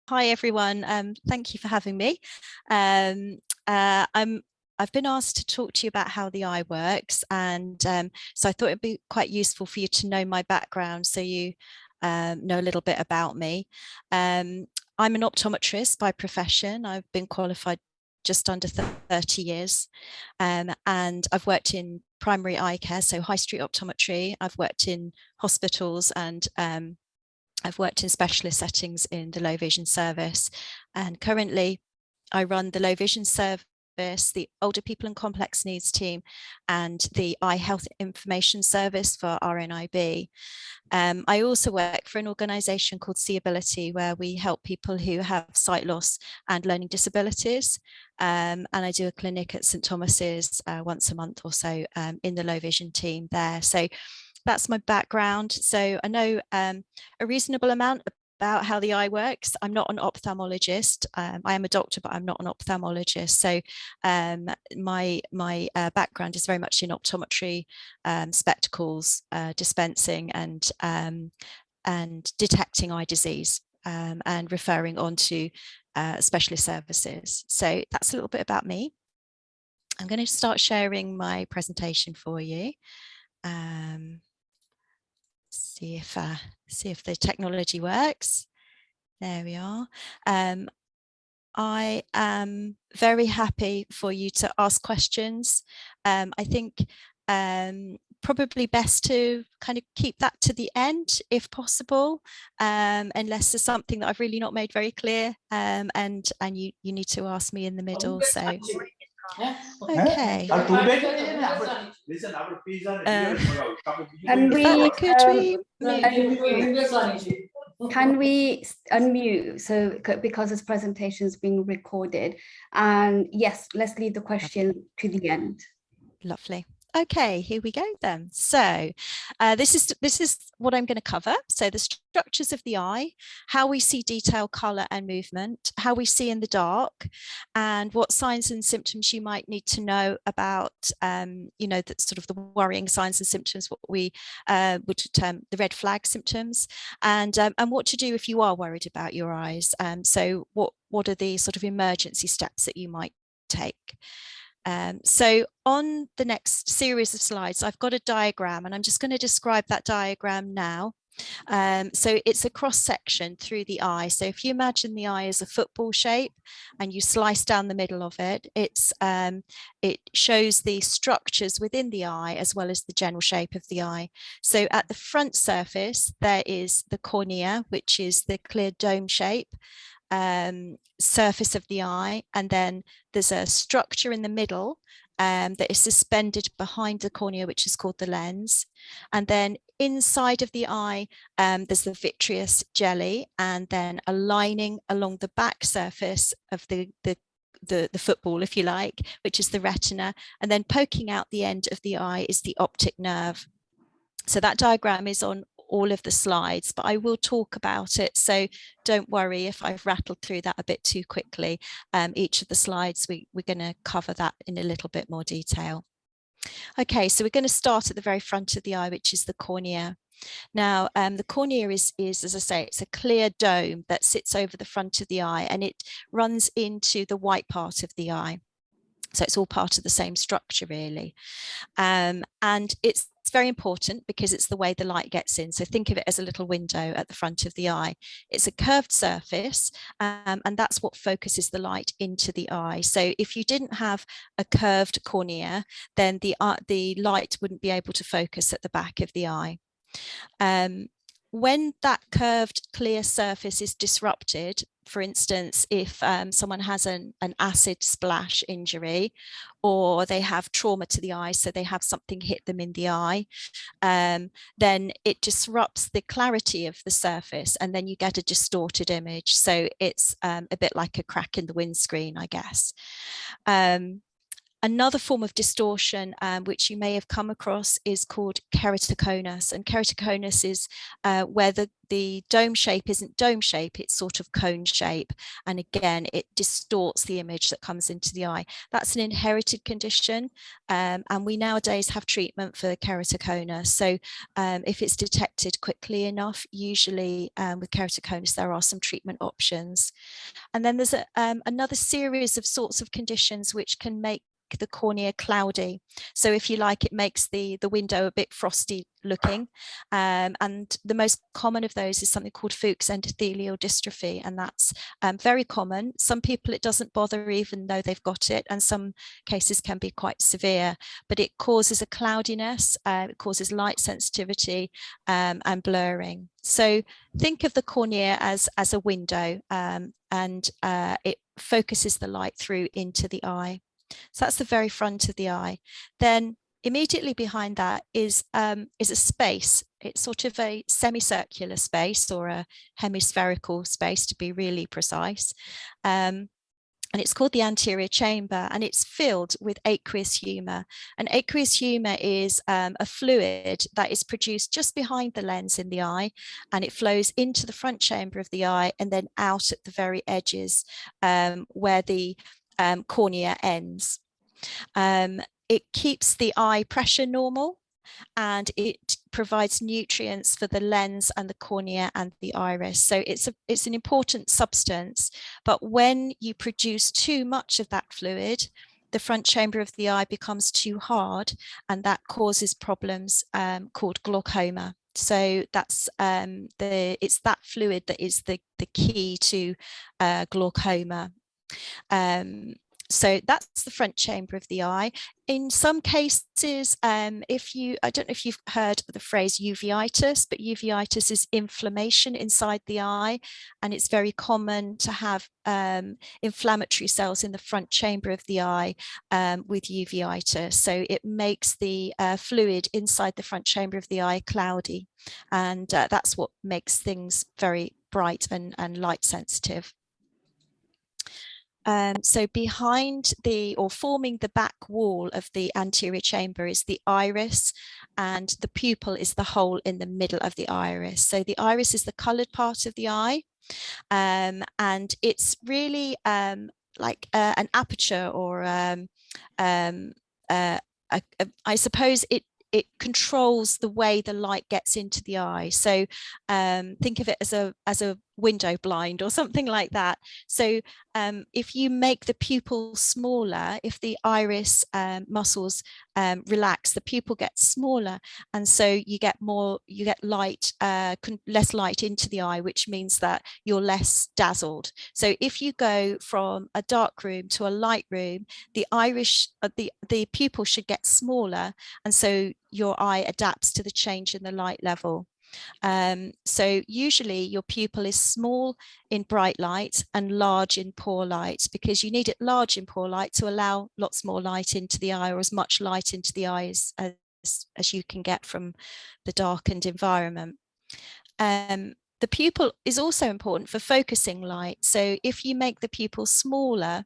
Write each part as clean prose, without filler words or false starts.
Hi everyone, thank you for having me. I've been asked to talk to you about how the eye works, and so I thought it'd be quite useful for you to know my background so you know a little bit about me. I'm an optometrist by profession. I've been qualified just under 30 years, and I've worked in primary eye care, so high street optometry. I've worked in hospitals, and I've worked in specialist settings in the low vision service, and currently I run the low vision service, the older people and complex needs team, and the eye health information service for RNIB. I also work for an organisation called Seeability, where we help people who have sight loss and learning disabilities. And I do a clinic at St Thomas's once a month or so in the low vision team there. So that's my background. So I know a reasonable amount about how the eye works. I'm not an ophthalmologist. I am a doctor, but I'm not an ophthalmologist. So my background is very much in optometry, spectacles, dispensing, and detecting eye disease, and referring on to specialist services. So that's a little bit about me. I'm going to start sharing my presentation for you. See if the technology works. There we are. I am very happy for you to ask questions. I think probably best to kind of keep that to the end if possible, unless there's something that I've really not made very clear, and you need to ask me in the middle. So okay. Can we unmute, so because this presentation is being recorded, and yes, let's leave the question to the end. Lovely. Okay, here we go then. So this is what I'm going to cover. So the structures of the eye, how we see detail, color and movement, how we see in the dark, and what signs and symptoms you might need to know about, you know, the sort of the worrying signs and symptoms, what we would term the red flag symptoms, and what to do if you are worried about your eyes. So what are the sort of emergency steps that you might take? So on the next series of slides, I've got a diagram, and I'm just going to describe that diagram now. So it's a cross section through the eye. So if you imagine the eye as a football shape and you slice down the middle of it, it shows the structures within the eye as well as the general shape of the eye. So at the front surface, there is the cornea, which is the clear dome shape surface of the eye, and then there's a structure in the middle that is suspended behind the cornea, which is called the lens. And then inside of the eye, there's the vitreous jelly, and then a lining along the back surface of the football, if you like, which is the retina. And then poking out the end of the eye is the optic nerve. So that diagram is on all of the slides, but I will talk about it, so don't worry if I've rattled through that a bit too quickly. Each of the slides, we're going to cover that in a little bit more detail. Okay, so we're going to start at the very front of the eye, which is the cornea. Now, the cornea is, as I say, it's a clear dome that sits over the front of the eye, and it runs into the white part of the eye. So it's all part of the same structure, really. And it's very important because it's the way the light gets in. So think of it as a little window at the front of the eye. It's a curved surface, and that's what focuses the light into the eye. So if you didn't have a curved cornea, then the light wouldn't be able to focus at the back of the eye. When that curved clear surface is disrupted, for instance, if someone has an acid splash injury, or they have trauma to the eye, so they have something hit them in the eye, then it disrupts the clarity of the surface, and then you get a distorted image. So it's a bit like a crack in the windscreen, I guess. Another form of distortion, which you may have come across, is called keratoconus. And keratoconus is where the dome shape isn't dome shape, it's sort of cone shape. And again, it distorts the image that comes into the eye. That's an inherited condition. And we nowadays have treatment for keratoconus. So if it's detected quickly enough, usually with keratoconus, there are some treatment options. And then there's another series of sorts of conditions which can make the cornea cloudy. So if you like, it makes the window a bit frosty looking. And the most common of those is something called Fuchs endothelial dystrophy. And that's very common. Some people it doesn't bother even though they've got it. And some cases can be quite severe, but it causes a cloudiness, it causes light sensitivity and blurring. So think of the cornea as a window, and it focuses the light through into the eye. So that's the very front of the eye. Then immediately behind that is a space. It's sort of a semicircular space or a hemispherical space, to be really precise. And it's called the anterior chamber, and it's filled with aqueous humor. And aqueous humor is a fluid that is produced just behind the lens in the eye, and it flows into the front chamber of the eye and then out at the very edges where the cornea ends. It keeps the eye pressure normal, and it provides nutrients for the lens and the cornea and the iris. So it's an important substance, but when you produce too much of that fluid, the front chamber of the eye becomes too hard, and that causes problems called glaucoma. So that's it's that fluid that is the key to glaucoma. So that's the front chamber of the eye. In some cases, I don't know if you've heard the phrase uveitis, but uveitis is inflammation inside the eye, and it's very common to have inflammatory cells in the front chamber of the eye with uveitis. So it makes the fluid inside the front chamber of the eye cloudy, and that's what makes things very bright and light sensitive. So behind or forming the back wall of the anterior chamber is the iris, and the pupil is the hole in the middle of the iris. So the iris is the colored part of the eye, and it's really like an aperture, or I suppose it controls the way the light gets into the eye. So think of it as a window blind or something like that. So if you make the pupil smaller, if the iris muscles relax, the pupil gets smaller, and so you get light, less light into the eye, which means that you're less dazzled. So if you go from a dark room to a light room, the iris, the pupil should get smaller, and so your eye adapts to the change in the light level. So usually your pupil is small in bright light and large in poor light, because you need it large in poor light to allow lots more light into the eye, or as much light into the eye as you can get from the darkened environment. The pupil is also important for focusing light. So if you make the pupil smaller,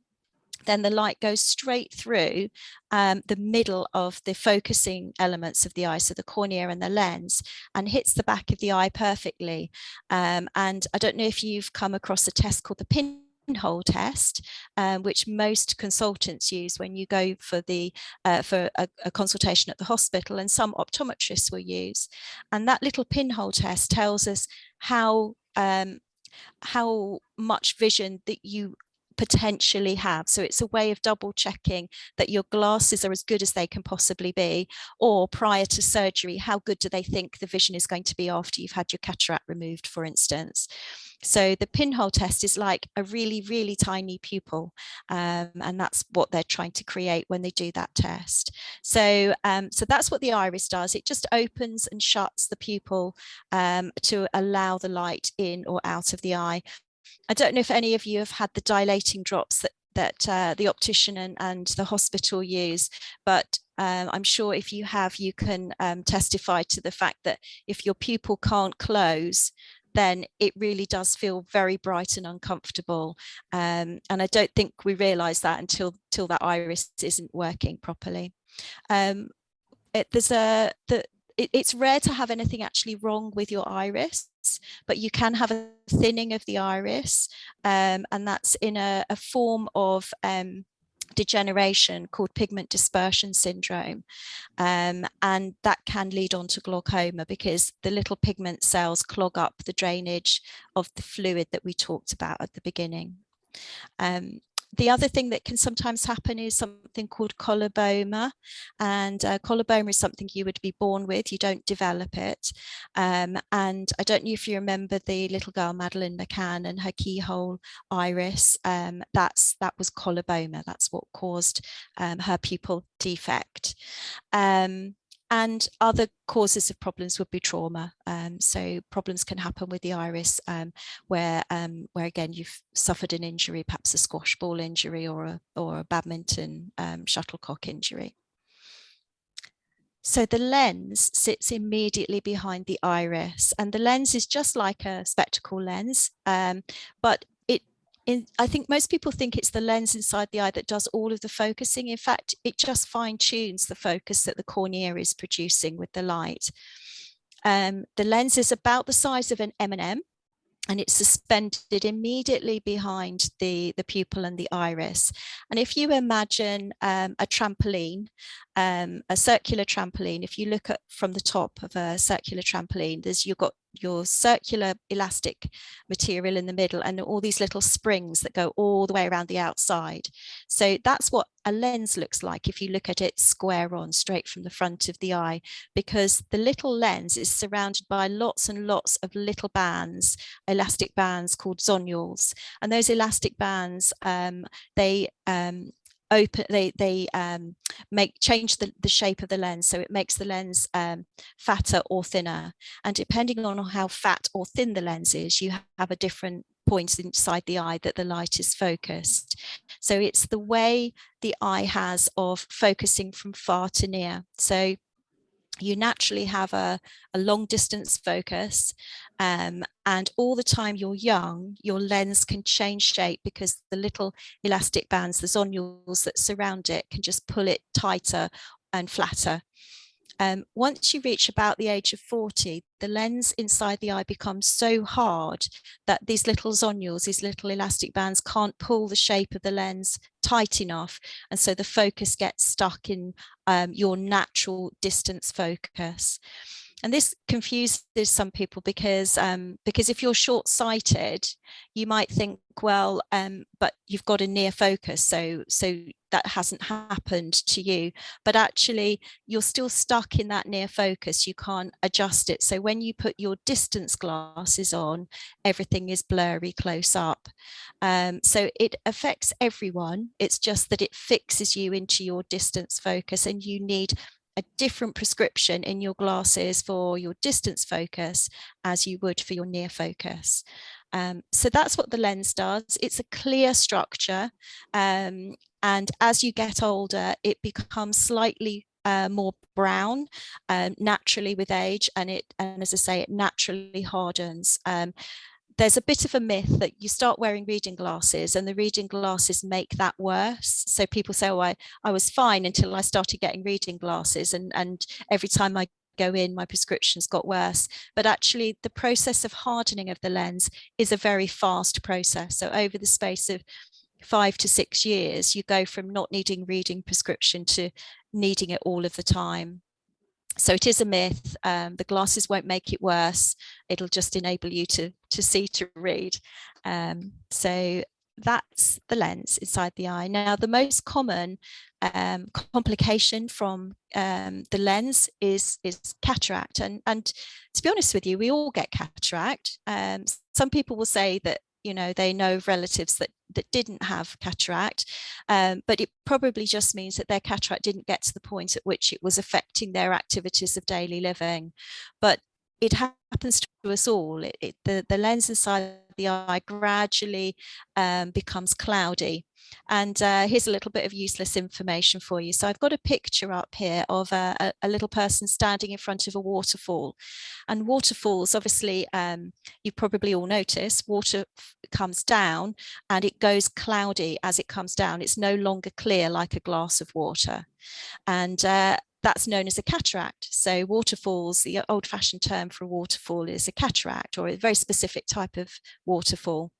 then the light goes straight through the middle of the focusing elements of the eye, so the cornea and the lens, and hits the back of the eye perfectly. And I don't know if you've come across a test called the pinhole test, which most consultants use when you go for a consultation at the hospital, and some optometrists will use. And that little pinhole test tells us how much vision that you potentially have. So it's a way of double checking that your glasses are as good as they can possibly be, or prior to surgery, how good do they think the vision is going to be after you've had your cataract removed, for instance. So the pinhole test is like a really, really tiny pupil, and that's what they're trying to create when they do that test. So, so that's what the iris does. It just opens and shuts the pupil to allow the light in or out of the eye. I don't know if any of you have had the dilating drops that the optician and the hospital use, but I'm sure if you have, you can testify to the fact that if your pupil can't close, then it really does feel very bright and uncomfortable. And I don't think we realise that until that iris isn't working properly. It's rare to have anything actually wrong with your iris, but you can have a thinning of the iris, and that's in a form of degeneration called pigment dispersion syndrome, and that can lead on to glaucoma because the little pigment cells clog up the drainage of the fluid that we talked about at the beginning. The other thing that can sometimes happen is something called coloboma, and coloboma is something you would be born with, you don't develop it. And I don't know if you remember the little girl Madeleine McCann and her keyhole iris, that was coloboma, that's what caused her pupil defect. And other causes of problems would be trauma. So problems can happen with the iris where again you've suffered an injury, perhaps a squash ball injury or a badminton shuttlecock injury. So the lens sits immediately behind the iris, and the lens is just like a spectacle lens, but I think most people think it's the lens inside the eye that does all of the focusing. In fact, it just fine-tunes the focus that the cornea is producing with the light. The lens is about the size of an M&M, and it's suspended immediately behind the pupil and the iris. And if you imagine a trampoline, a circular trampoline, if you look at from the top of a circular trampoline, you've got your circular elastic material in the middle and all these little springs that go all the way around the outside. So that's what a lens looks like if you look at it square on, straight from the front of the eye, because the little lens is surrounded by lots and lots of little bands, elastic bands called zonules. And those elastic bands, they change the shape of the lens, so it makes the lens fatter or thinner, and depending on how fat or thin the lens is, you have a different point inside the eye that the light is focused. So it's the way the eye has of focusing from far to near. So you naturally have a long distance focus, and all the time you're young, your lens can change shape because the little elastic bands, the zonules that surround it, can just pull it tighter and flatter. Once you reach about the age of 40, the lens inside the eye becomes so hard that these little zonules, these little elastic bands, can't pull the shape of the lens tight enough. And so the focus gets stuck in your natural distance focus. And this confuses some people because if you're short-sighted, you might think, well, but you've got a near focus, so that hasn't happened to you. But actually, you're still stuck in that near focus. You can't adjust it. So when you put your distance glasses on, everything is blurry close up. So it affects everyone. It's just that it fixes you into your distance focus, and you need a different prescription in your glasses for your distance focus as you would for your near focus. So that's what the lens does. It's a clear structure, and as you get older, it becomes slightly more brown naturally with age, and as I say, it naturally hardens. There's a bit of a myth that you start wearing reading glasses and the reading glasses make that worse. So people say, oh, I was fine until I started getting reading glasses, and every time I go in, my prescriptions got worse. But actually, the process of hardening of the lens is a very fast process. So over the space of 5 to 6 years, you go from not needing reading prescription to needing it all of the time. So it is a myth. The glasses won't make it worse. It'll just enable you to see, to read. So that's the lens inside the eye. Now, the most common complication from the lens is cataract. And to be honest with you, we all get cataract. Some people will say that, you know, they know relatives that didn't have cataract, but it probably just means that their cataract didn't get to the point at which it was affecting their activities of daily living. But it happens to us all. The lens inside the eye gradually becomes cloudy. And here's a little bit of useless information for you. So I've got a picture up here of a little person standing in front of a waterfall. And waterfalls, obviously, you probably all notice, water comes down and it goes cloudy as it comes down. It's no longer clear like a glass of water. And that's known as a cataract. So waterfalls, the old-fashioned term for a waterfall is a cataract, or a very specific type of waterfall.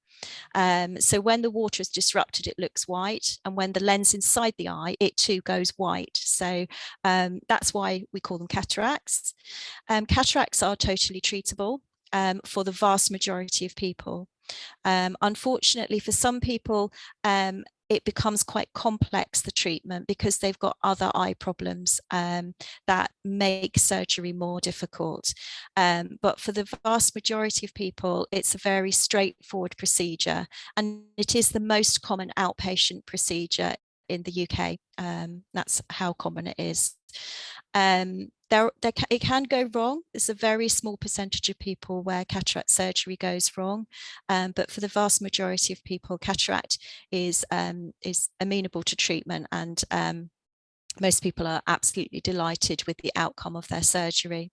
So when the water is disrupted, it looks white, and when the lens inside the eye, it too goes white. So that's why we call them cataracts. Cataracts are totally treatable for the vast majority of people. Unfortunately, for some people, it becomes quite complex, the treatment, because they've got other eye problems that make surgery more difficult. But for the vast majority of people, it's a very straightforward procedure, and it is the most common outpatient procedure in the UK. That's how common it is. It can go wrong. There's a very small percentage of people where cataract surgery goes wrong, but for the vast majority of people, cataract is amenable to treatment, and most people are absolutely delighted with the outcome of their surgery.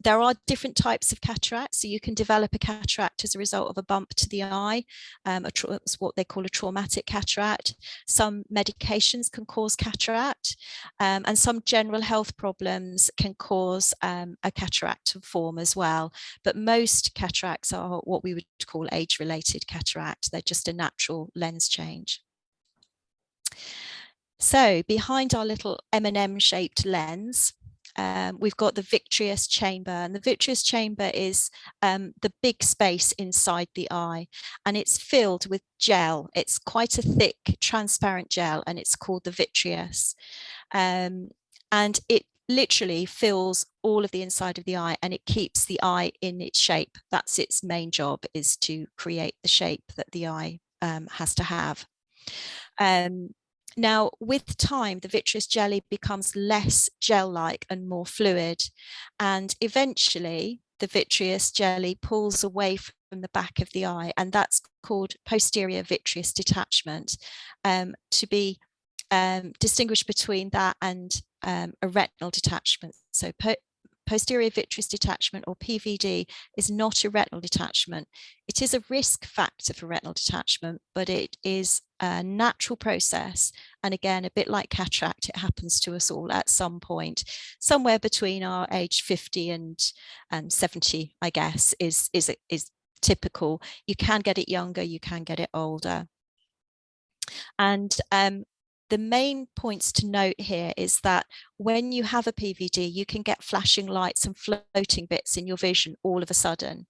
There are different types of cataracts. So you can develop a cataract as a result of a bump to the eye. It's what they call a traumatic cataract. Some medications can cause cataract, and some general health problems can cause a cataract to form as well. But most cataracts are what we would call age-related cataract. They're just a natural lens change. So behind our little M&M shaped lens, we've got the vitreous chamber, and the vitreous chamber is the big space inside the eye, and it's filled with gel. It's quite a thick, transparent gel, and it's called the vitreous. And it literally fills all of the inside of the eye, and it keeps the eye in its shape. That's its main job, is to create the shape that the eye has to have. Now, with time, the vitreous jelly becomes less gel-like and more fluid, and eventually the vitreous jelly pulls away from the back of the eye, and that's called posterior vitreous detachment, to be distinguished between that and a retinal detachment. So posterior vitreous detachment, or PVD, is not a retinal detachment. It is a risk factor for retinal detachment, but it is a natural process. And again, a bit like cataract, it happens to us all at some point. Somewhere between our age 50 and 70, I guess, is typical. You can get it younger, you can get it older. And the main points to note here is that when you have a PVD, you can get flashing lights and floating bits in your vision all of a sudden.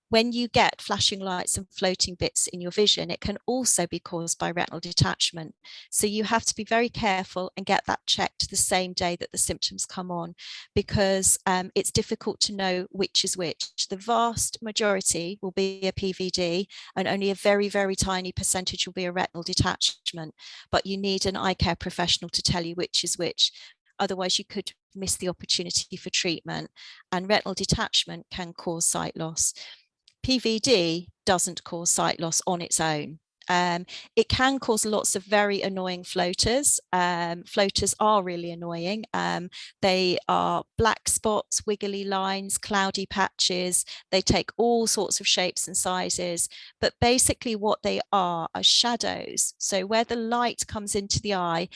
When you get flashing lights and floating bits in your vision, it can also be caused by retinal detachment. So you have to be very careful and get that checked the same day that the symptoms come on, because it's difficult to know which is which. The vast majority will be a PVD, and only a very, very tiny percentage will be a retinal detachment. But you need an eye care professional to tell you which is which. Otherwise, you could miss the opportunity for treatment, and retinal detachment can cause sight loss. PVD doesn't cause sight loss on its own. It can cause lots of very annoying floaters. Floaters are really annoying. They are black spots, wiggly lines, cloudy patches. They take all sorts of shapes and sizes, but basically what they are shadows. So where the light comes into the eye,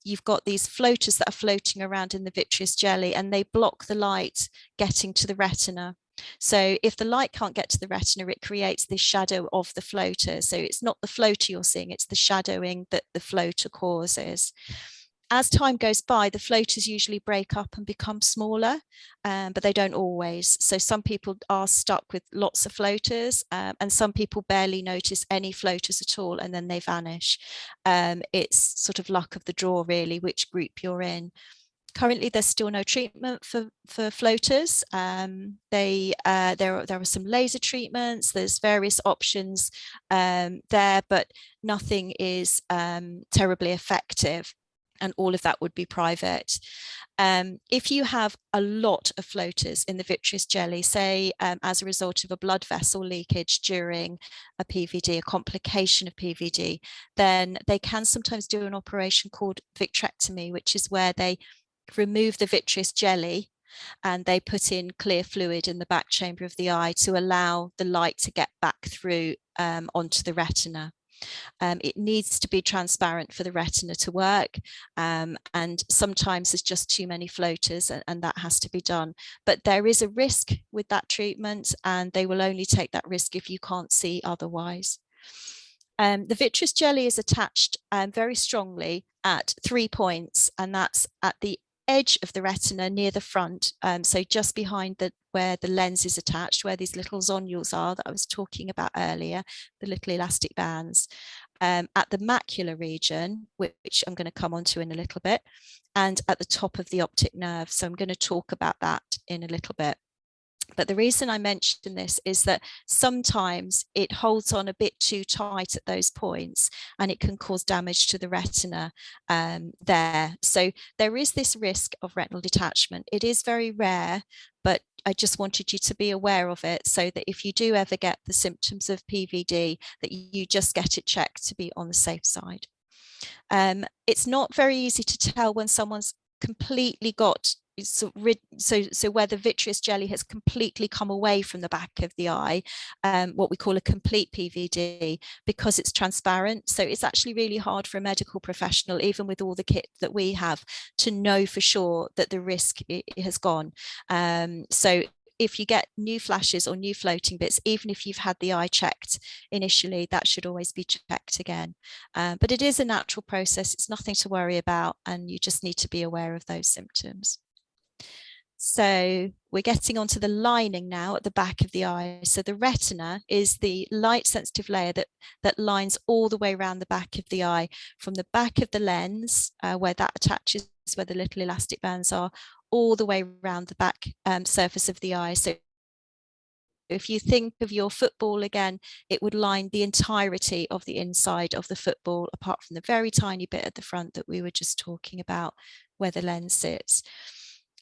you've got these floaters that are floating around in the vitreous jelly, and they block the light getting to the retina. So if the light can't get to the retina, it creates this shadow of the floater. So it's not the floater you're seeing, it's the shadowing that the floater causes. As time goes by, the floaters usually break up and become smaller, but they don't always. So some people are stuck with lots of floaters, and some people barely notice any floaters at all, and then they vanish. It's sort of luck of the draw, really, which group you're in. Currently, there's still no treatment for floaters. There are some laser treatments. There's various options there, but nothing is terribly effective. and all of that would be private. If you have a lot of floaters in the vitreous jelly, say as a result of a blood vessel leakage during a PVD, a complication of PVD, then they can sometimes do an operation called vitrectomy, which is where they remove the vitreous jelly and they put in clear fluid in the back chamber of the eye to allow the light to get back through onto the retina. It needs to be transparent for the retina to work, and sometimes there's just too many floaters, and that has to be done. But there is a risk with that treatment, and they will only take that risk if you can't see otherwise. The vitreous jelly is attached very strongly at 3 points, and that's at the edge of the retina near the front, so just behind where the lens is attached, where these little zonules are that I was talking about earlier, the little elastic bands, at the macular region, which I'm going to come on to in a little bit, and at the top of the optic nerve. So I'm going to talk about that in a little bit. But the reason I mention this is that sometimes it holds on a bit too tight at those points, and it can cause damage to the retina there. So there is this risk of retinal detachment. It is very rare, but I just wanted you to be aware of it, so that if you do ever get the symptoms of PVD, that you just get it checked to be on the safe side. It's not very easy to tell when someone's completely got so where the vitreous jelly has completely come away from the back of the eye, what we call a complete PVD, because it's transparent. So it's actually really hard for a medical professional, even with all the kit that we have, to know for sure that the risk has gone. So if you get new flashes or new floating bits, even if you've had the eye checked initially, that should always be checked again. But it is a natural process. It's nothing to worry about, and you just need to be aware of those symptoms. So we're getting onto the lining now at the back of the eye. So the retina is the light sensitive layer that lines all the way around the back of the eye, from the back of the lens, where that attaches, where the little elastic bands are, all the way around the back surface of the eye. So if you think of your football again, it would line the entirety of the inside of the football, apart from the very tiny bit at the front that we were just talking about, where the lens sits.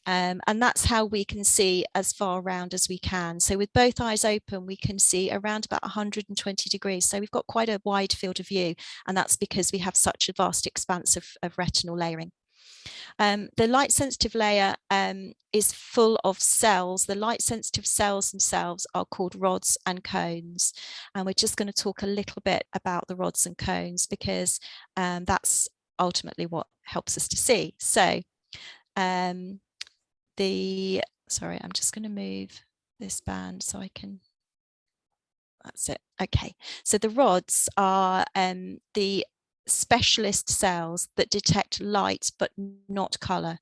And that's how we can see as far around as we can. So with both eyes open, we can see around about 120 degrees. So we've got quite a wide field of view, and that's because we have such a vast expanse of retinal layering. The light sensitive layer is full of cells. The light sensitive cells themselves are called rods and cones. And we're just going to talk a little bit about the rods and cones, because that's ultimately what helps us to see. So sorry, I'm just going to move this band so I can, that's it. Okay, so the rods are the specialist cells that detect light but not color.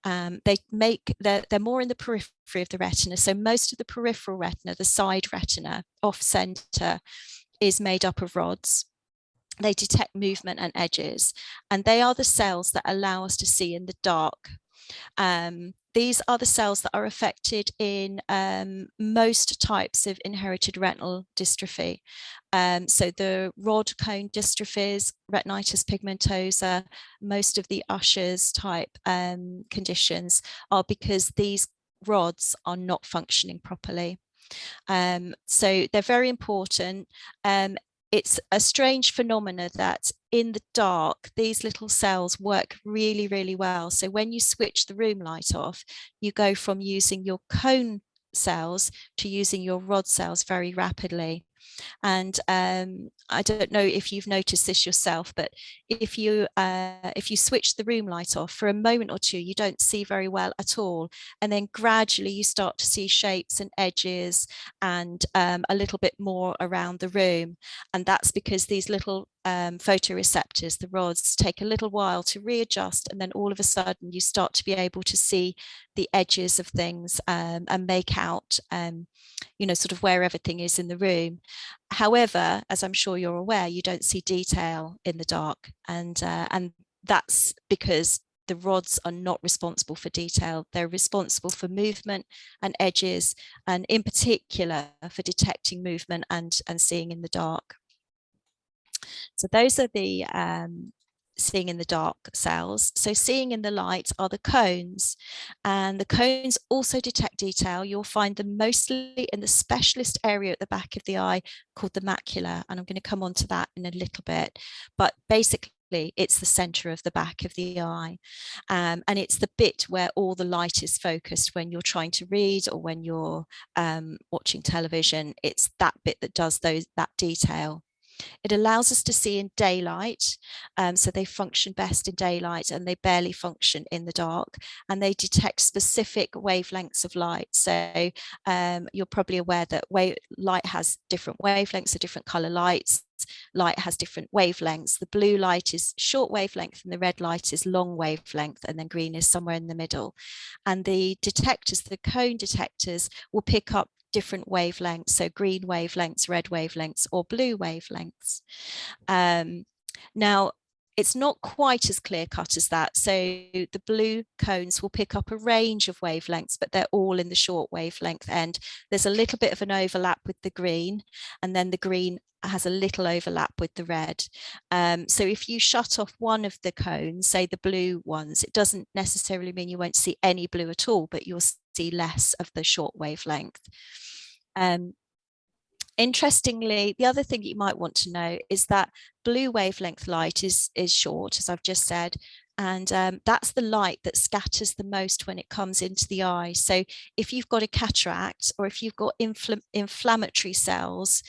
They're more in the periphery of the retina. So most of the peripheral retina, the side retina off center, is made up of rods. They detect movement and edges, and they are the cells that allow us to see in the dark. These are the cells that are affected in most types of inherited retinal dystrophy. So the rod cone dystrophies, retinitis pigmentosa, most of the Usher's type conditions are because these rods are not functioning properly. So they're very important. It's a strange phenomena that in the dark, these little cells work really, really well. So when you switch the room light off, you go from using your cone cells to using your rod cells very rapidly. And I don't know if you've noticed this yourself, but if you switch the room light off for a moment or two, you don't see very well at all. And then gradually you start to see shapes and edges and a little bit more around the room. And that's because these little photoreceptors, the rods, take a little while to readjust, and then all of a sudden you start to be able to see the edges of things and make out sort of where everything is in the room. However, as I'm sure you're aware, you don't see detail in the dark, and that's because the rods are not responsible for detail. They're responsible for movement and edges, and in particular for detecting movement and seeing in the dark. So those are the seeing in the dark cells. So seeing in the light are the cones, and the cones also detect detail. You'll find them mostly in the specialist area at the back of the eye called the macula, and I'm going to come on to that in a little bit. But basically, it's the center of the back of the eye, and it's the bit where all the light is focused when you're trying to read or when you're watching television. It's that bit that does that detail. It allows us to see in daylight, so they function best in daylight and they barely function in the dark, and they detect specific wavelengths of light. So you're probably aware that light has different wavelengths, so different color lights. Light has different wavelengths. The blue light is short wavelength and the red light is long wavelength, and then green is somewhere in the middle. And the detectors, the cone detectors, will pick up different wavelengths, so green wavelengths, red wavelengths, or blue wavelengths. Now, it's not quite as clear cut as that. So the blue cones will pick up a range of wavelengths, but they're all in the short wavelength end. There's a little bit of an overlap with the green, and then the green has a little overlap with the red. So if you shut off one of the cones, say the blue ones, it doesn't necessarily mean you won't see any blue at all, but you'll see less of the short wavelength. Interestingly, the other thing you might want to know is that blue wavelength light is short, as I've just said, and that's the light that scatters the most when it comes into the eye. So if you've got a cataract, or if you've got inflammatory cells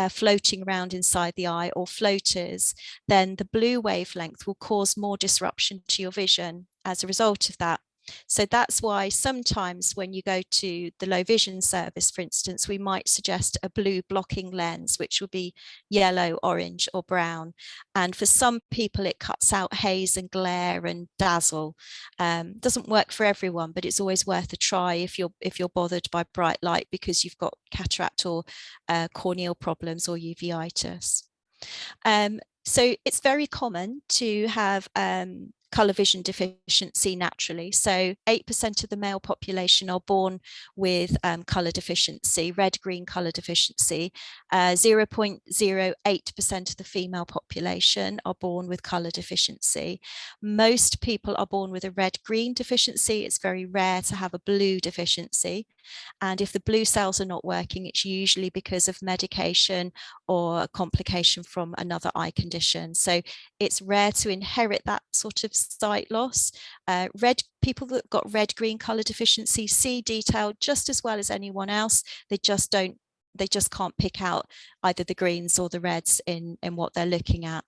floating around inside the eye, or floaters, then the blue wavelength will cause more disruption to your vision as a result of that. So that's why sometimes when you go to the low vision service, for instance, we might suggest a blue blocking lens, which would be yellow, orange, or brown. And for some people, it cuts out haze and glare and dazzle. Doesn't work for everyone, but it's always worth a try if you're bothered by bright light because you've got cataract or corneal problems or uveitis. So it's very common to have colour vision deficiency naturally. So 8% of the male population are born with colour deficiency, red-green colour deficiency. 0.08% of the female population are born with colour deficiency. Most people are born with a red-green deficiency. It's very rare to have a blue deficiency. And if the blue cells are not working, it's usually because of medication or a complication from another eye condition. So it's rare to inherit that sort of sight loss. People that got red-green colour deficiency see detail just as well as anyone else. They just can't pick out either the greens or the reds in what they're looking at.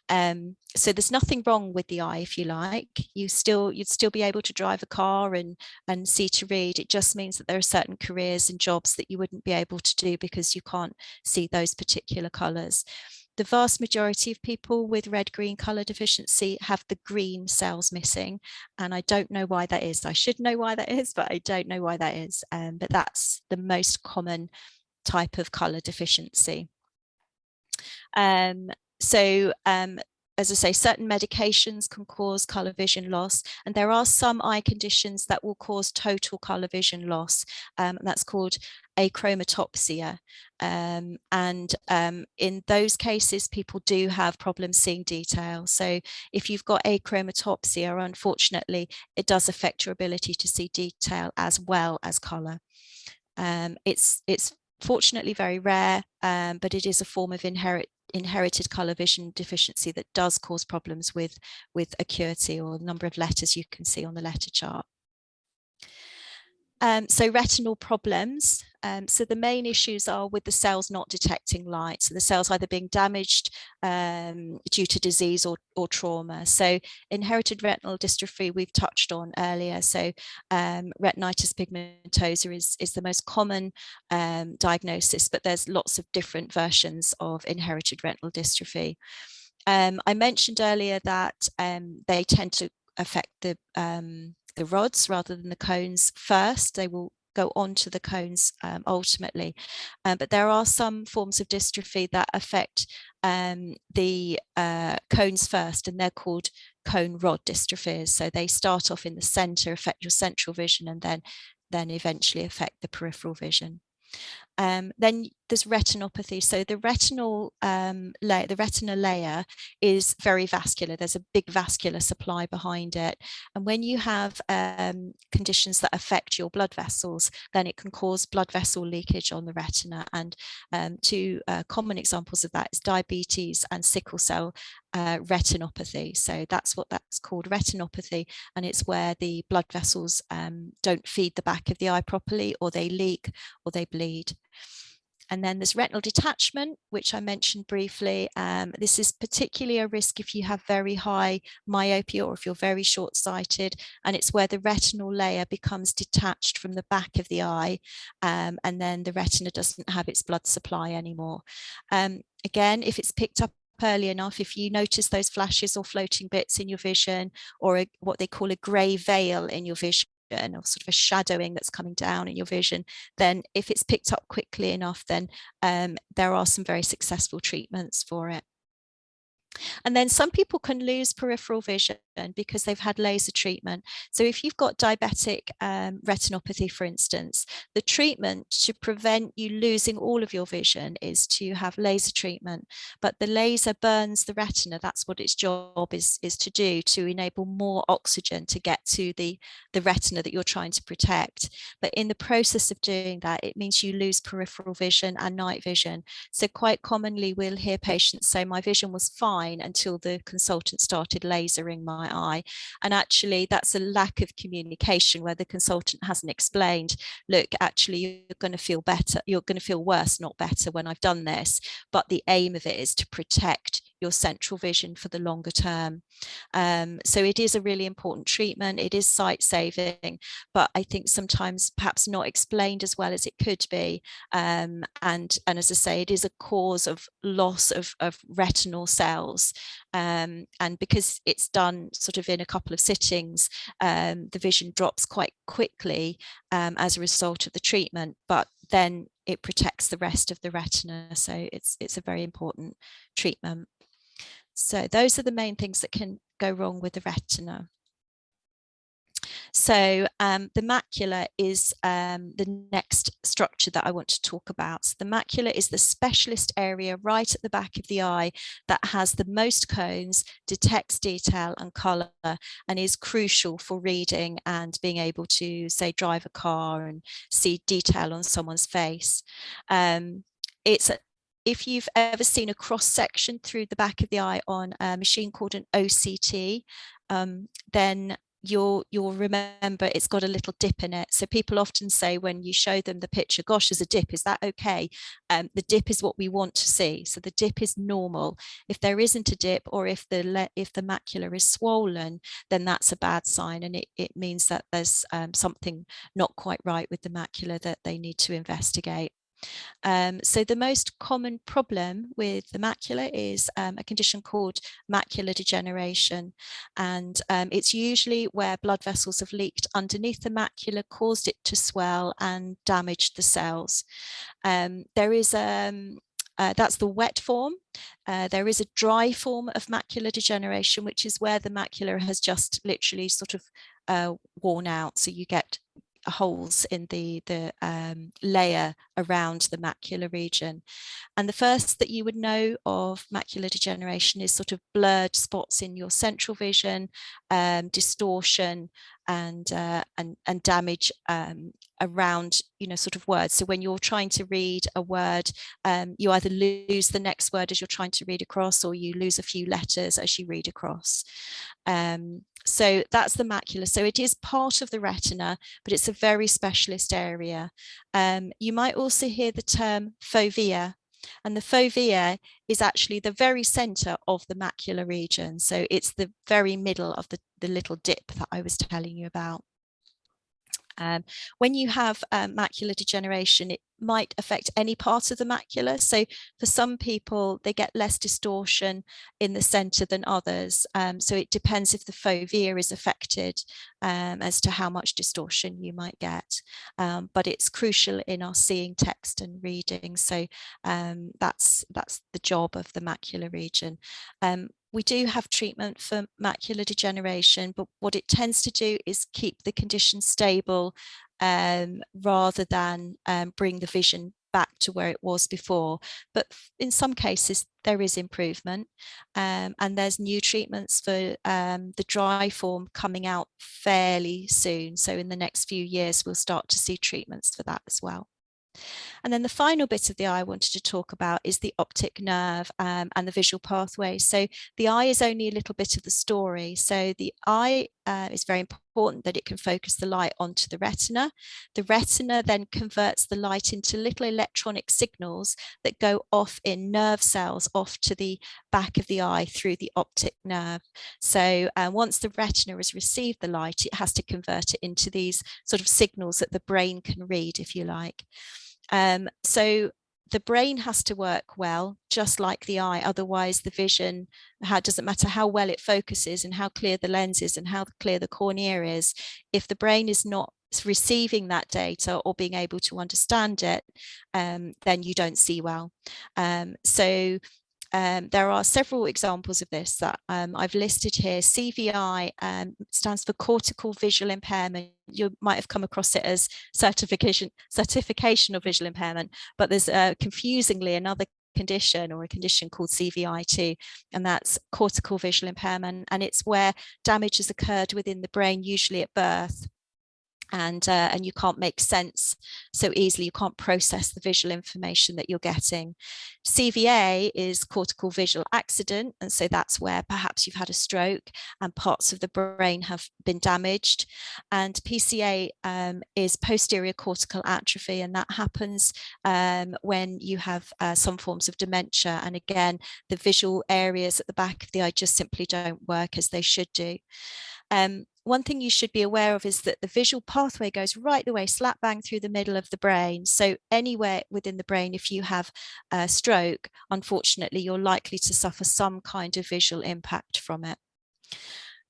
So there's nothing wrong with the eye, if you like. You'd still be able to drive a car and see to read. It just means that there are certain careers and jobs that you wouldn't be able to do because you can't see those particular colours. The vast majority of people with red-green colour deficiency have the green cells missing, and I don't know why that is. I should know why that is, but I don't know why that is. But that's the most common type of colour deficiency. As I say, certain medications can cause colour vision loss, and there are some eye conditions that will cause total colour vision loss. That's called achromatopsia. In those cases, people do have problems seeing detail. So if you've got achromatopsia, unfortunately, it does affect your ability to see detail as well as colour. It's fortunately very rare, but it is a form of inherited colour vision deficiency that does cause problems with acuity, or the number of letters you can see on the letter chart. So retinal problems. So the main issues are with the cells not detecting light. So the cells either being damaged due to disease or trauma. So inherited retinal dystrophy we've touched on earlier. So retinitis pigmentosa is the most common diagnosis, but there's lots of different versions of inherited retinal dystrophy. I mentioned earlier that they tend to affect the rods rather than the cones first. They will go on to the cones ultimately. But there are some forms of dystrophy that affect the cones first, and they're called cone rod dystrophies. So they start off in the center, affect your central vision, and then eventually affect the peripheral vision. Then there's retinopathy. So the retinal layer, the retina layer is very vascular. There's a big vascular supply behind it. And when you have conditions that affect your blood vessels, then it can cause blood vessel leakage on the retina. And two common examples of that is diabetes and sickle cell retinopathy. So that's what that's called, retinopathy, and it's where the blood vessels don't feed the back of the eye properly, or they leak, or they bleed. And then there's retinal detachment, which I mentioned briefly. This is particularly a risk if you have very high myopia or if you're very short-sighted, and it's where the retinal layer becomes detached from the back of the eye, and then the retina doesn't have its blood supply anymore. Again, if it's picked up early enough, if you notice those flashes or floating bits in your vision, or what they call a grey veil in your vision, or sort of a shadowing that's coming down in your vision, then if it's picked up quickly enough, then there are some very successful treatments for it. And then some people can lose peripheral vision because they've had laser treatment. So if you've got diabetic retinopathy, for instance, the treatment to prevent you losing all of your vision is to have laser treatment. But the laser burns the retina. That's what its job is to do, to enable more oxygen to get to the retina that you're trying to protect. But in the process of doing that, it means you lose peripheral vision and night vision. So quite commonly we'll hear patients say, my vision was fine until the consultant started lasering my eye. And actually that's a lack of communication, where the consultant hasn't explained, look, actually you're going to feel better, you're going to feel worse, not better, when I've done this, but the aim of it is to protect your central vision for the longer term. So it is a really important treatment. It is sight saving, but I think sometimes perhaps not explained as well as it could be. And as I say, it is a cause of loss of retinal cells. And because it's done sort of in a couple of sittings, the vision drops quite quickly as a result of the treatment, but then it protects the rest of the retina. So it's a very important treatment. So those are the main things that can go wrong with the retina. So the macula is the next structure that I want to talk about. So the macula is the specialist area right at the back of the eye that has the most cones, detects detail and colour, and is crucial for reading and being able to, say, drive a car and see detail on someone's face. If you've ever seen a cross section through the back of the eye on a machine called an OCT, then you'll remember it's got a little dip in it. So people often say when you show them the picture, gosh, there's a dip, is that okay? The dip is what we want to see. So the dip is normal. If there isn't a dip, or if the macula is swollen, then that's a bad sign, and it means that there's something not quite right with the macula that they need to investigate. So the most common problem with the macula is a condition called macular degeneration, and it's usually where blood vessels have leaked underneath the macula, caused it to swell and damaged the cells. There is that's the wet form. There is a dry form of macular degeneration, which is where the macula has just literally sort of worn out. So you get holes in the layer around the macular region. And the first that you would know of macular degeneration is sort of blurred spots in your central vision, distortion, and damage around, sort of words. So when you're trying to read a word, you either lose the next word as you're trying to read across, or you lose a few letters as you read across. So that's the macula. So it is part of the retina, but it's a very specialist area. You might also hear the term fovea, and the fovea is actually the very center of the macular region. So it's the very middle of the little dip that I was telling you about. When you have macular degeneration, it might affect any part of the macula. So for some people, they get less distortion in the center than others. So it depends if the fovea is affected as to how much distortion you might get. But it's crucial in our seeing, text and reading. So that's the job of the macular region. We do have treatment for macular degeneration, but what it tends to do is keep the condition stable rather than bring the vision back to where it was before, but in some cases there is improvement, and there's new treatments for the dry form coming out fairly soon. So in the next few years we'll start to see treatments for that as well. And then the final bit of the eye I wanted to talk about is the optic nerve and the visual pathway. So the eye is only a little bit of the story. So the eye is very important that it can focus the light onto the retina. The retina then converts the light into little electronic signals that go off in nerve cells off to the back of the eye through the optic nerve. So once the retina has received the light, it has to convert it into these sort of signals that the brain can read, if you like. So the brain has to work well, just like the eye. Otherwise, the vision, doesn't matter how well it focuses and how clear the lens is and how clear the cornea is. If the brain is not receiving that data or being able to understand it, then you don't see well. There are several examples of this that I've listed here. CVI stands for cortical visual impairment. You might have come across it as certification of visual impairment, but there's confusingly another condition, or a condition called CVI2, and that's cortical visual impairment, and it's where damage has occurred within the brain, usually at birth. And you can't make sense so easily, you can't process the visual information that you're getting. CVA is cortical visual accident, and so that's where perhaps you've had a stroke and parts of the brain have been damaged. And PCA is posterior cortical atrophy, and that happens when you have some forms of dementia, and again the visual areas at the back of the eye just simply don't work as they should do. One thing you should be aware of is that the visual pathway goes right the way slap bang through the middle of the brain. So anywhere within the brain, if you have a stroke, unfortunately, you're likely to suffer some kind of visual impact from it.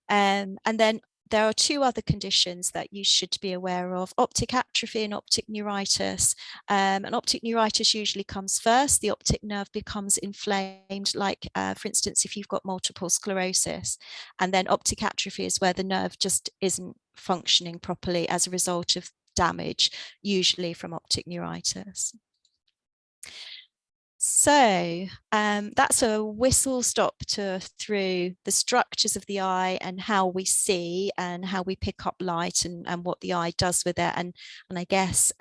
And then there are two other conditions that you should be aware of: optic atrophy and optic neuritis. And optic neuritis usually comes first. The optic nerve becomes inflamed, like for instance, if you've got multiple sclerosis. And then optic atrophy is where the nerve just isn't functioning properly as a result of damage, usually from optic neuritis. So that's a whistle stop through the structures of the eye and how we see and how we pick up light, and what the eye does with it, and I guess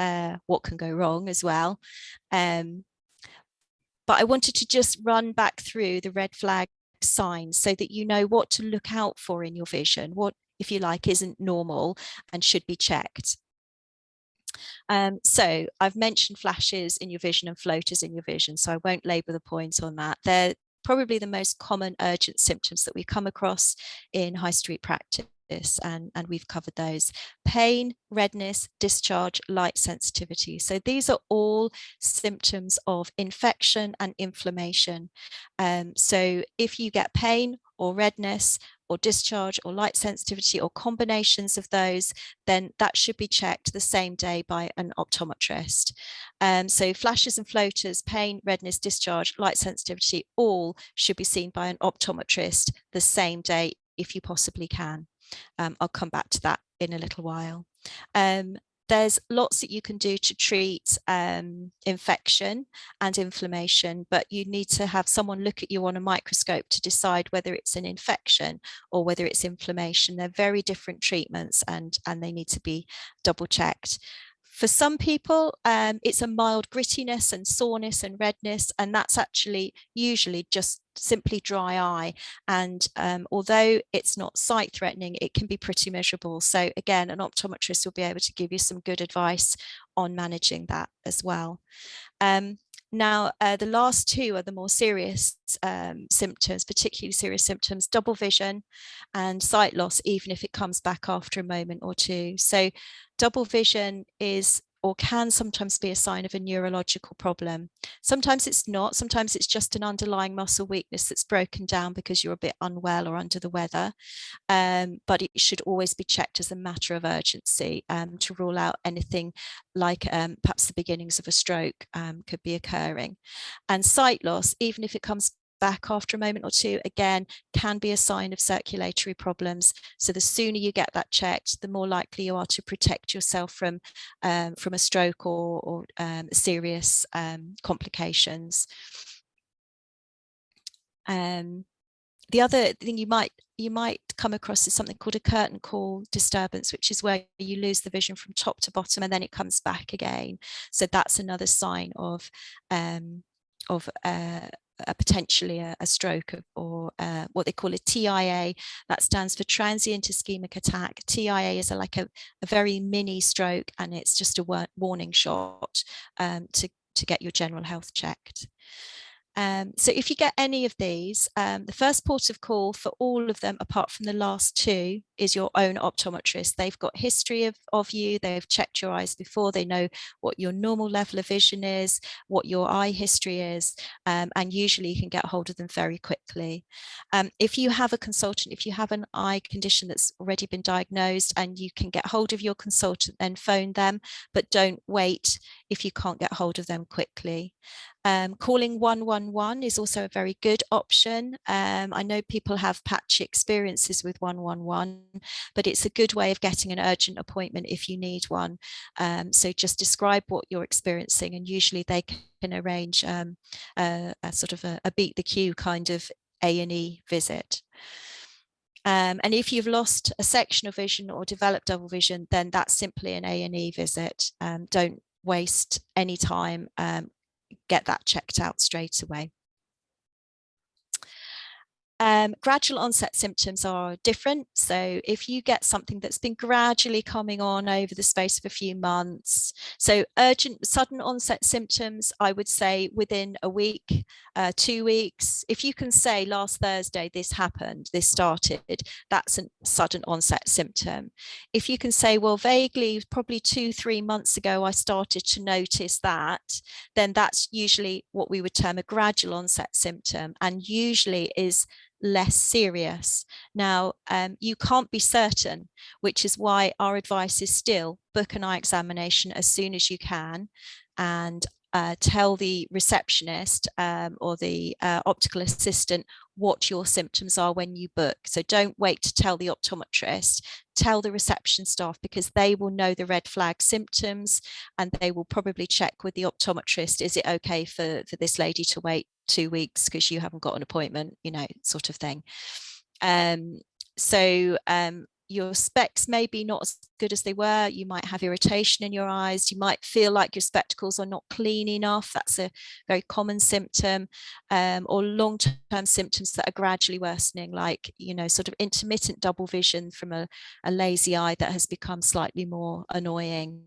what can go wrong as well. But I wanted to just run back through the red flag signs so that you know what to look out for in your vision, what, if you like, isn't normal and should be checked. So I've mentioned flashes in your vision and floaters in your vision, so I won't labour the point on that. They're probably the most common urgent symptoms that we come across in high street practice, and we've covered those. Pain, redness, discharge, light sensitivity. So these are all symptoms of infection and inflammation. So if you get pain or redness or discharge or light sensitivity or combinations of those, then that should be checked the same day by an optometrist. So flashes and floaters, pain, redness, discharge, light sensitivity, all should be seen by an optometrist the same day if you possibly can. I'll come back to that in a little while. There's lots that you can do to treat infection and inflammation, but you need to have someone look at you on a microscope to decide whether it's an infection or whether it's inflammation. They're very different treatments, and they need to be double checked. For some people, it's a mild grittiness and soreness and redness, and that's actually usually just simply dry eye. And although it's not sight threatening, it can be pretty miserable. So again, an optometrist will be able to give you some good advice on managing that as well. Now, the last two are the more serious symptoms, particularly serious symptoms: double vision and sight loss, even if it comes back after a moment or two. So double vision is, or can sometimes be, a sign of a neurological problem. Sometimes it's not. Sometimes it's just an underlying muscle weakness that's broken down because you're a bit unwell or under the weather. But it should always be checked as a matter of urgency to rule out anything like perhaps the beginnings of a stroke could be occurring. And sight loss, even if it comes back after a moment or two, again, can be a sign of circulatory problems. So the sooner you get that checked, the more likely you are to protect yourself from a stroke or serious complications. The other thing you might come across is something called a curtain call disturbance, which is where you lose the vision from top to bottom and then it comes back again. So that's another sign of potentially a stroke or what they call a TIA. That stands for transient ischemic attack. TIA is like a very mini stroke, and it's just a warning shot to get your general health checked. So if you get any of these, the first port of call for all of them, apart from the last two, is your own optometrist. They've got history of you, they've checked your eyes before, they know what your normal level of vision is, what your eye history is, and usually you can get hold of them very quickly. If you have a consultant, if you have an eye condition that's already been diagnosed and you can get hold of your consultant, then phone them, but don't wait if you can't get hold of them quickly. Calling 111 is also a very good option. I know people have patchy experiences with 111, but it's a good way of getting an urgent appointment if you need one. So just describe what you're experiencing, and usually they can arrange a sort of a beat the queue kind of A&E visit. And if you've lost a section of vision or developed double vision, then that's simply an A&E visit. Don't waste any time. Get that checked out straight away. Gradual onset symptoms are different. So if you get something that's been gradually coming on over the space of a few months, so urgent sudden onset symptoms, I would say within a week, 2 weeks. If you can say last Thursday this happened, this started, that's a sudden onset symptom. If you can say, well, vaguely, probably 2-3 months ago, I started to notice that, then that's usually what we would term a gradual onset symptom, and usually is less serious. Now, you can't be certain, which is why our advice is still book an eye examination as soon as you can, and tell the receptionist or the optical assistant what your symptoms are when you book. So don't wait to tell the optometrist, tell the reception staff, because they will know the red flag symptoms and they will probably check with the optometrist, is it okay for this lady to wait 2 weeks because you haven't got an appointment, you know, sort of thing. Your specs may be not as good as they were. You might have irritation in your eyes. You might feel like your spectacles are not clean enough. That's a very common symptom, or long-term symptoms that are gradually worsening, like, you know, sort of intermittent double vision from a lazy eye that has become slightly more annoying.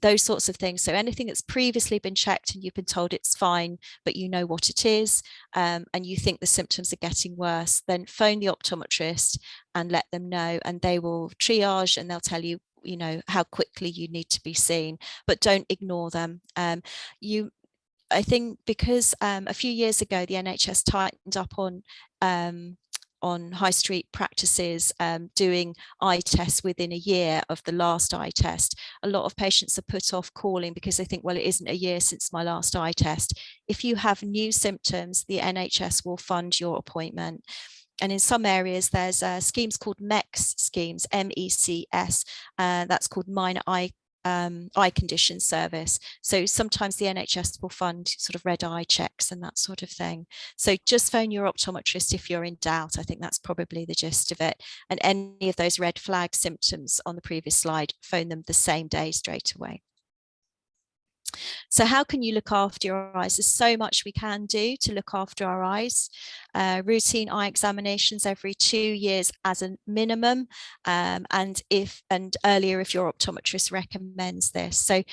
Those sorts of things. So anything that's previously been checked and you've been told it's fine, but you know what it is, and you think the symptoms are getting worse, then phone the optometrist and let them know, and they will triage and they'll tell you, you know, how quickly you need to be seen, but don't ignore them. I think because a few years ago the NHS tightened up on high street practices doing eye tests within a year of the last eye test. A lot of patients are put off calling because they think, well, it isn't a year since my last eye test. If you have new symptoms, the NHS will fund your appointment. And in some areas, there's schemes called MECS schemes, MECS, that's called minor eye condition service. So sometimes the NHS will fund sort of red eye checks and that sort of thing. So just phone your optometrist if you're in doubt. I think that's probably the gist of it. And any of those red flag symptoms on the previous slide, phone them the same day straight away. So how can you look after your eyes? There's so much we can do to look after our eyes. Routine eye examinations every 2 years as a minimum, and earlier if your optometrist recommends this. So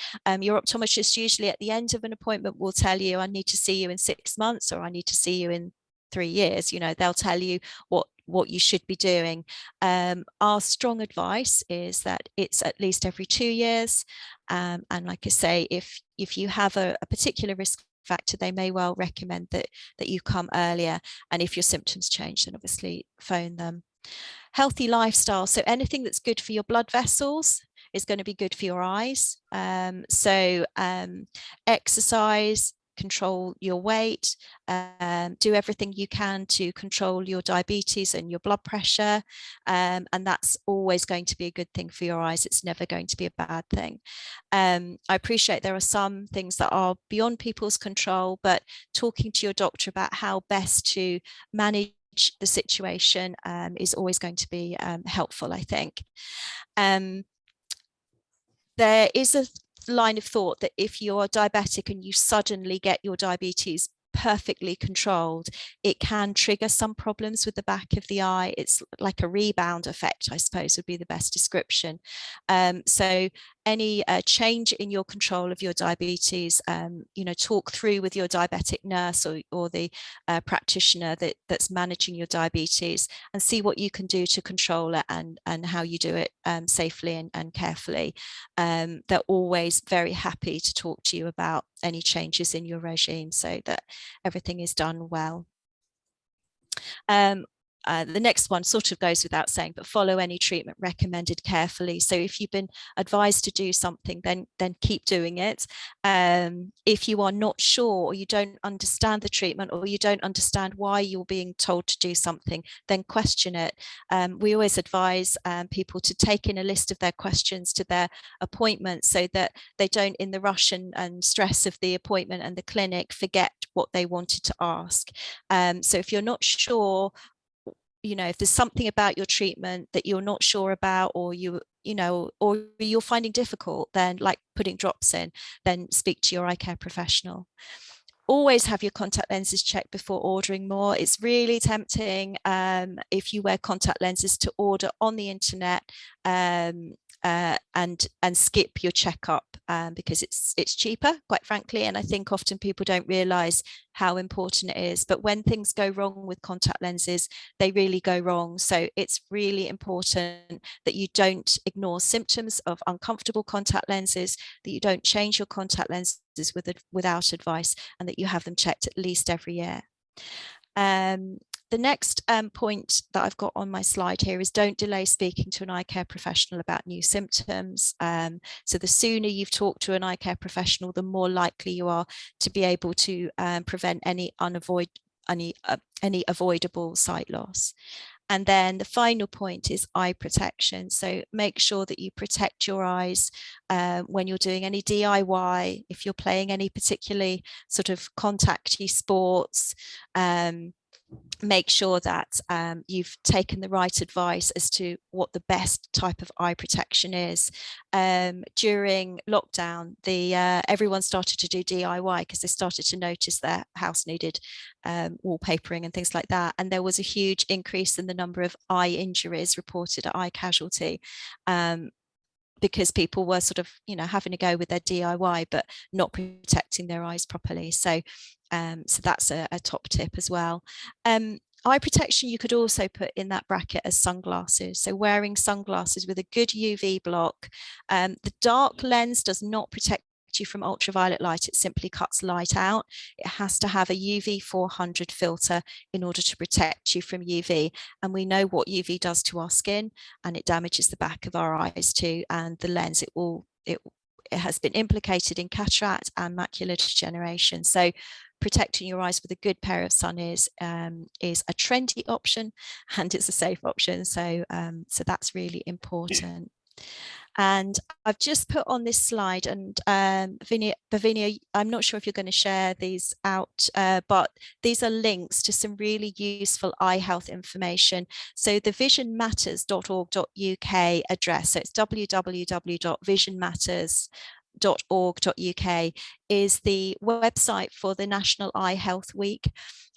your optometrist usually at the end of an appointment will tell you, I need to see you in 6 months, or I need to see you in 3 years. You know, they'll tell you what you should be doing. Our strong advice is that it's at least every 2 years. And like I say, if you have a particular risk factor, they may well recommend that you come earlier. And if your symptoms change, then obviously phone them. Healthy lifestyle. So anything that's good for your blood vessels is going to be good for your eyes. Exercise, control your weight, do everything you can to control your diabetes and your blood pressure, and that's always going to be a good thing for your eyes. It's never going to be a bad thing. I appreciate there are some things that are beyond people's control, but talking to your doctor about how best to manage the situation is always going to be helpful, I think. There is a line of thought that if you're diabetic and you suddenly get your diabetes perfectly controlled, it can trigger some problems with the back of the eye. It's like a rebound effect, I suppose, would be the best description. So any change in your control of your diabetes, talk through with your diabetic nurse or the practitioner that's managing your diabetes, and see what you can do to control it and how you do it safely and carefully. They're always very happy to talk to you about any changes in your regime so that everything is done well. The next one sort of goes without saying, but follow any treatment recommended carefully. So if you've been advised to do something, then keep doing it. If you are not sure, or you don't understand the treatment, or you don't understand why you're being told to do something, then question it. We always advise people to take in a list of their questions to their appointment so that they don't, in the rush and stress of the appointment and the clinic, forget what they wanted to ask. So if you're not sure, if there's something about your treatment that you're not sure about, or you're finding difficult, then, like putting drops in, then speak to your eye care professional. Always have your contact lenses checked before ordering more. It's really tempting if you wear contact lenses to order on the internet and skip your checkup because it's cheaper, quite frankly. And I think often people don't realize how important it is. But when things go wrong with contact lenses, they really go wrong. So it's really important that you don't ignore symptoms of uncomfortable contact lenses, that you don't change your contact lenses without advice, and that you have them checked at least every year. The next point that I've got on my slide here is don't delay speaking to an eye care professional about new symptoms. So the sooner you've talked to an eye care professional, the more likely you are to be able to prevent any avoidable sight loss. And then the final point is eye protection. So make sure that you protect your eyes when you're doing any DIY, if you're playing any particularly sort of contacty sports. Make sure that you've taken the right advice as to what the best type of eye protection is. During lockdown, everyone started to do DIY because they started to notice their house needed wallpapering and things like that. And there was a huge increase in the number of eye injuries reported at Eye Casualty. Because people were sort of, having to go with their DIY, but not protecting their eyes properly. So that's a top tip as well. Eye protection you could also put in that bracket as sunglasses. So wearing sunglasses with a good UV block. The dark lens does not protect you from ultraviolet light. It simply cuts light out. It has to have a UV 400 filter in order to protect you from UV. And we know what UV does to our skin, and it damages the back of our eyes too. And the lens, it has been implicated in cataract and macular degeneration. So protecting your eyes with a good pair of sun is a trendy option, and it's a safe option. So that's really important. And I've just put on this slide, and Bavinia, I'm not sure if you're going to share these out, but these are links to some really useful eye health information. So the visionmatters.org.uk address, so it's www.visionmatters.org.uk is the website for the National Eye Health Week.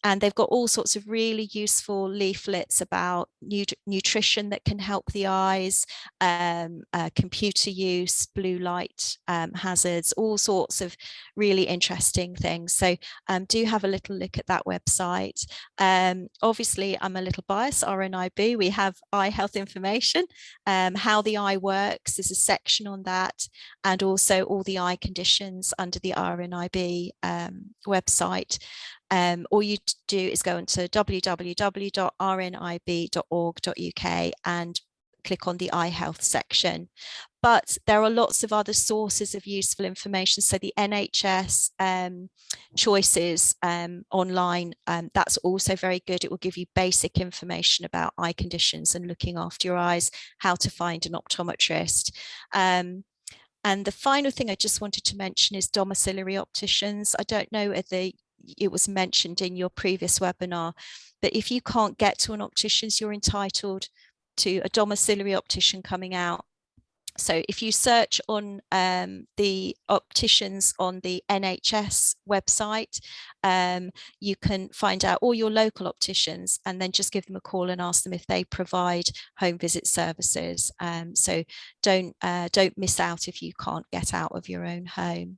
And they've got all sorts of really useful leaflets about nutrition that can help the eyes, computer use, blue light hazards, all sorts of really interesting things. So do have a little look at that website. Obviously, I'm a little biased, RNIB, we have eye health information, how the eye works, there's a section on that, and also all the eye conditions under the RNIB website. All you do is go into www.rnib.org.uk and click on the eye health section. but there are lots of other sources of useful information. So the NHS choices online, that's also very good. It will give you basic information about eye conditions and looking after your eyes, how to find an optometrist. And the final thing I just wanted to mention is domiciliary opticians. I don't know whether it was mentioned in your previous webinar, but if you can't get to an optician's, you're entitled to a domiciliary optician coming out. So if you search on the opticians on the NHS website, you can find out all your local opticians and then just give them a call and ask them if they provide home visit services. So don't miss out if you can't get out of your own home.